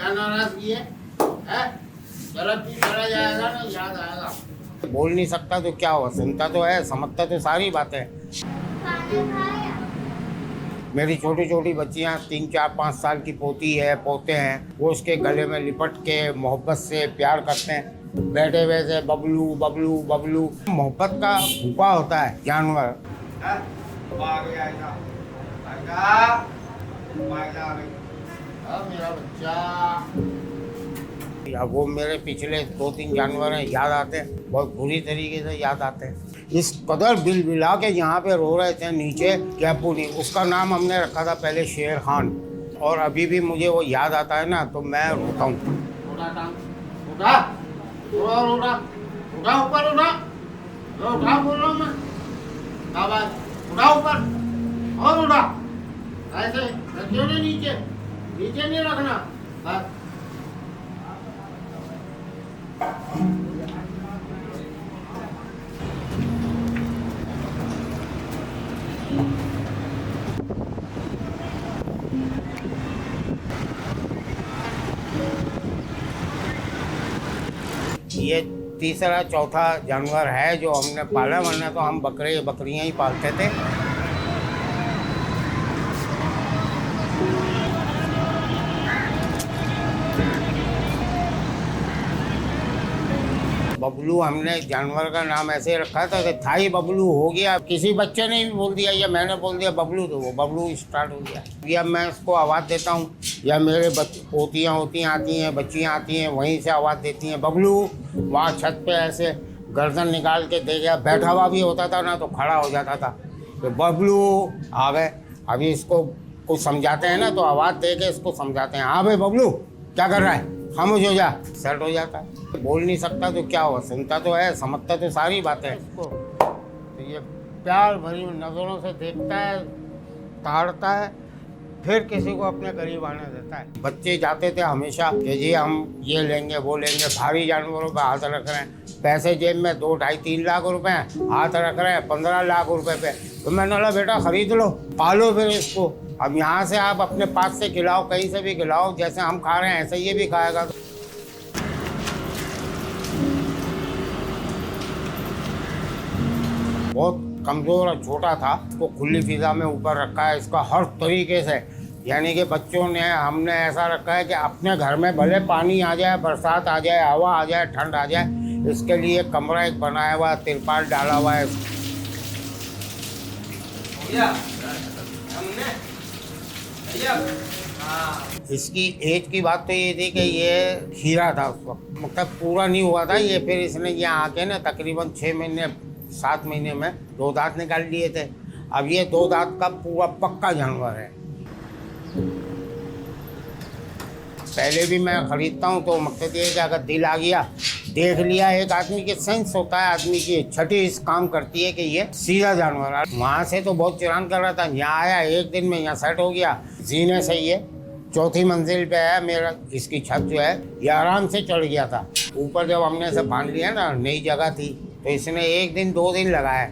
क्या नाराजगी है? चलो तू चला जाएगा ना, याद आएगा। बोल नहीं सकता तो क्या हुआ, सुनता तो है, समझता तो सारी बातें। मेरी छोटी छोटी बच्चियां 3, 4, 5 साल की पोती है, पोते हैं, वो उसके गले में लिपट के मोहब्बत से प्यार करते हैं। बैठे हुए से बबलू बबलू बबलू, मोहब्बत का भूखा होता है जानवर। मेरा बच्चा, या वो मेरे पिछले 2-3 जानवर हैं, याद आते हैं, बहुत बुरी तरीके से याद आते हैं। इस कदर बिल बिला के यहाँ पे रो रहे थे नीचे, क्या पूरी, उसका नाम हमने रखा था पहले शेर खान, और अभी भी मुझे वो याद आता है ना तो मैं रोता हूँ। उठा उठा उठा उठा ऊपर उठा, उठा बोल रहा हूँ मैं, उठा ऊपर और उठा, ऐसे रखियो ना, नीचे नीचे नहीं रखना बस। ये तीसरा चौथा जानवर है जो हमने पाला, वरना तो हम बकरियां ही पालते थे। बबलू हमने जानवर का नाम ऐसे रखा था कि था ही बबलू हो गया। किसी बच्चे ने भी बोल दिया या मैंने बोल दिया बबलू, तो वो बबलू स्टार्ट हो गया। या मैं इसको आवाज़ देता हूँ, या मेरे पोतियाँ आती हैं, बच्चियाँ आती हैं, वहीं से आवाज़ देती हैं बबलू। वहाँ छत पे ऐसे गर्दन निकाल के दे गया, बैठा हुआ भी होता था ना तो खड़ा हो जाता था, तो बबलू आ गए। अभी इसको कुछ समझाते हैं ना तो आवाज़ दे के इसको समझाते हैं, हाँ भाई बबलू क्या कर रहा है, खामोश हो जा, सेट हो जाता है। बोल नहीं सकता तो क्या हुआ, सुनता तो है, समझता तो सारी बातें इसको। तो ये प्यार भरी नज़रों से देखता है, ताड़ता है, फिर किसी को अपने करीब आने देता है। बच्चे जाते थे हमेशा कि जी हम ये लेंगे वो लेंगे, भारी जानवरों पे हाथ रख रहे हैं, पैसे जेब में 2, 2.5, 3 लाख रुपए हाथ रख रहे हैं 15 लाख रुपए पे, तो मैंने बोला बेटा खरीद लो, पालो फिर इसको। अब यहाँ से आप अपने पास से खिलाओ, कहीं से भी खिलाओ, जैसे हम खा रहे हैं ऐसे ये भी खाएगा। बहुत कमज़ोर और छोटा था, उसको खुली फिजा में ऊपर रखा है, इसका हर तरीके से, यानी कि बच्चों ने हमने ऐसा रखा है कि अपने घर में भले पानी आ जाए, बरसात आ जाए, हवा आ जाए, ठंड आ जाए, इसके लिए कमरा एक बनाया हुआ, तिरपाल डाला हुआ है। इसकी एज की बात तो ये थी कि ये खीरा था उस वक्त, मतलब पूरा नहीं हुआ था ये, फिर इसने यहाँ आके ना तकरीबन 6 महीने 7 महीने में 2 दांत निकाल लिए थे। अब ये 2 दांत का पूरा पक्का जानवर है। पहले भी मैं ख़रीदता हूँ तो मकसद ये है कि अगर दिल आ गया, देख लिया, एक आदमी की सेंस होता है, आदमी की छठी इस काम करती है कि ये सीधा जानवर है। वहाँ से तो बहुत चुरान कर रहा था, यहाँ आया एक दिन में यहाँ सेट हो गया, जीने से ये 4थी मंजिल पे है मेरा, इसकी छत जो है ये आराम से चढ़ गया था ऊपर। जब हमने इसे बांध लिया ना, नई जगह थी, तो इसने 1 दिन 2 दिन लगाया,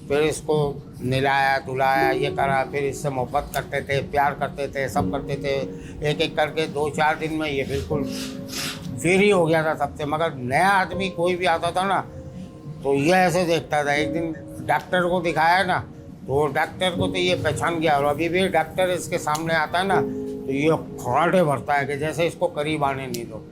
फिर इसको नहलाया धुलाया, ये करा, फिर इससे मोहब्बत करते थे, प्यार करते थे, सब करते थे। एक एक करके 2-4 दिन में ये बिल्कुल फ्री हो गया था सबसे। मगर नया आदमी कोई भी आता था ना तो ये ऐसे देखता था। एक दिन डॉक्टर को दिखाया ना तो डॉक्टर को तो ये पहचान गया, और अभी भी डॉक्टर इसके सामने आता है ना तो ये खराटे भरता है कि जैसे इसको करीब आने नहीं दो।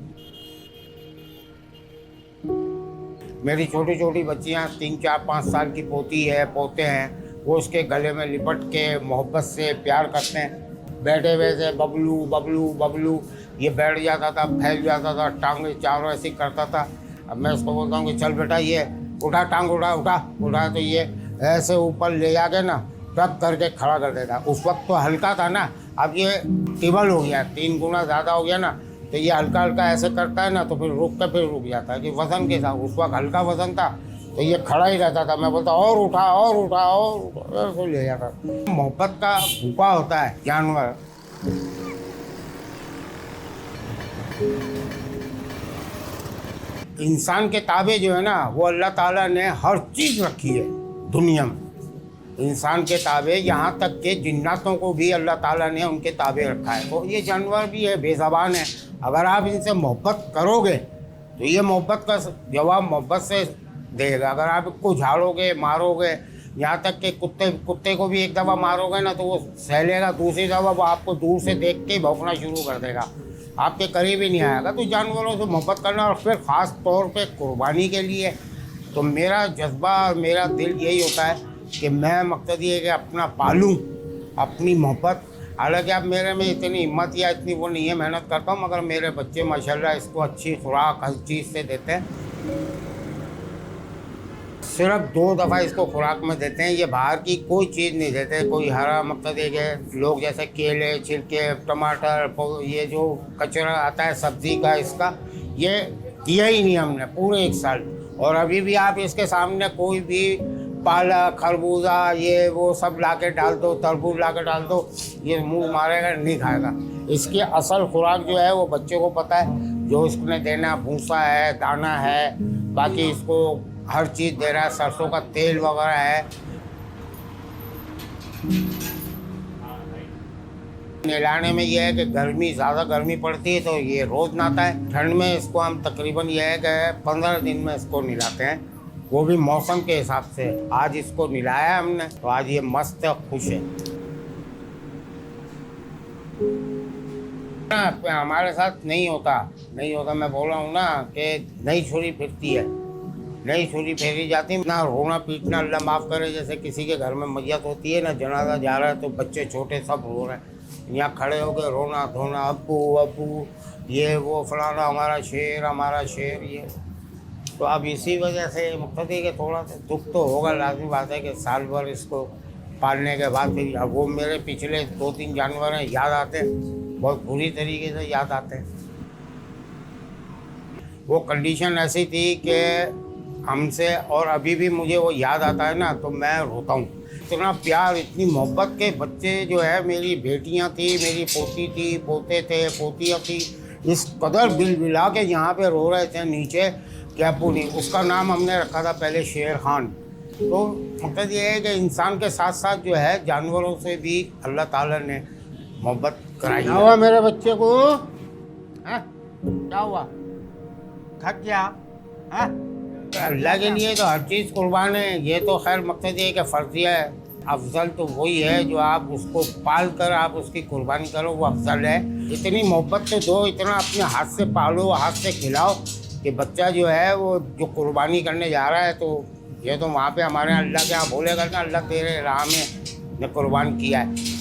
मेरी छोटी छोटी बच्चियां 3, 4, 5 साल की पोती है, पोते हैं, वो उसके गले में लिपट के मोहब्बत से प्यार करते हैं। बैठे हुए से बबलू बबलू बबलू, ये बैठ जाता था, फैल जाता था, टांगे चारों ऐसी करता था। अब मैं उसको बोलता हूँ कि चल बेटा ये उठा, टांग उठा उठा उठा, तो ये ऐसे ऊपर ले जाके ना टक करके खड़ा कर देता। उस वक्त तो हल्का था ना, अब ये टिबल हो गया, 3 गुना ज़्यादा हो गया ना, तो ये हल्का हल्का ऐसे करता है ना तो फिर रुक जाता है कि वज़न के साथ। उस वक्त हल्का वज़न था तो ये खड़ा ही रहता था। मैं बोलता और उठा और उठा और उठा, ऐसे ले जाता। मोहब्बत का भूखा होता है जानवर। इंसान के ताबे जो है ना वो अल्लाह ताला ने हर चीज़ रखी है दुनिया में। इंसान के ताबे, यहाँ तक के जिन्नातों को भी अल्लाह ताला ने उनके ताबे रखा है। तो ये जानवर भी है, बेज़बान है, अगर आप इनसे मोहब्बत करोगे तो ये मोहब्बत का जवाब मोहब्बत से देगा। अगर आप इसको झाड़ोगे, मारोगे, यहाँ तक कि कुत्ते को भी एक दफ़ा मारोगे ना तो वो सहलेगा, दूसरी दफ़ा वो आपको दूर से देख के भौंकना शुरू कर देगा, आपके करीब ही नहीं आएगा। तो जानवरों से मोहब्बत करना, और फिर ख़ास तौर पे कुर्बानी के लिए, तो मेरा जज्बा और मेरा दिल यही होता है कि मैं मकसद ये है कि अपना पालूँ अपनी मोहब्बत। हालांकि अब मेरे में इतनी हिम्मत या इतनी वो नहीं है, मेहनत करता हूँ, मगर मेरे बच्चे माशाल्लाह इसको अच्छी खुराक हर चीज़ से देते हैं। सिर्फ 2 दफ़ा इसको खुराक में देते हैं, ये बाहर की कोई चीज़ नहीं देते, कोई हरा मकसद एक है। लोग जैसे केले, छिलके, टमाटर, ये जो कचरा आता है सब्ज़ी का, इसका ये किया ही नहीं हमने पूरे 1 साल। और अभी भी आप इसके सामने कोई भी पालक, खरबूजा, ये वो सब ला के डाल दो, तरबूज ला के डाल दो, ये मुंह मारेगा, नहीं खाएगा। इसकी असल खुराक जो है वो बच्चे को पता है, जो इसने देना भूसा है, दाना है, बाकी इसको हर चीज़ दे रहा है, सरसों का तेल वगैरह है। नहलाने में यह है कि ज़्यादा गर्मी पड़ती है तो ये रोज़ नहाता है। ठंड में इसको हम तकरीबन यह है कि 15 दिन में इसको नहलाते हैं, वो भी मौसम के हिसाब से। आज इसको नहलाया हमने तो आज ये मस्त है, खुश है। हमारे साथ नहीं होता, मैं बोल रहा हूँ ना कि नई छुरी फिरती है, नई छुरी फेरी जाती है ना। रोना पीटना अल्लाह माफ़ करे, जैसे किसी के घर में मैयत होती है ना, जनाजा जा रहा है तो बच्चे छोटे सब रो रहे हैं, यहाँ खड़े हो गए रोना धोना, अब्बू अब्बू, ये वो फलाना, हमारा शेर ये। तो अब इसी वजह से मकसद है कि थोड़ा सा दुख तो होगा, लाजमी बात है कि साल भर इसको पालने के बाद फिर अब वो मेरे पिछले 2-3 जानवर हैं याद आते हैं, बहुत बुरी तरीके से याद आते हैं। वो कंडीशन ऐसी थी कि हमसे, और अभी भी मुझे वो याद आता है ना तो मैं रोता हूँ। इतना प्यार, इतनी मोहब्बत के बच्चे जो है, मेरी बेटियाँ थी, मेरी पोती थी, पोते थे, पोतियाँ थी, इस कदर बिलबिला के यहाँ पे रो रहे थे नीचे कि अब्बू नहीं। उसका नाम हमने रखा था पहले शेर खान। तो मतलब ये है कि इंसान के साथ साथ जो है जानवरों से भी अल्लाह ताला ने मोहब्बत कराई। क्या हुआ मेरे बच्चे को? क्या हुआ? थक गया? अल्लाह के लिए तो हर चीज़ कुर्बान है। ये तो खैर मकसद ये है कि फ़र्ज़िया है, अफजल तो वही है जो आप उसको पाल कर आप उसकी कुर्बानी करो, वो अफजल है। इतनी मोहब्बत तो दो, इतना अपने हाथ से पालो, हाथ से खिलाओ कि बच्चा जो है वो जो कुर्बानी करने जा रहा है, तो ये तो वहाँ पे हमारे अल्लाह के यहाँ बोलेगा ना, अल्लाह तेरे राह में ने कुर्बान किया है।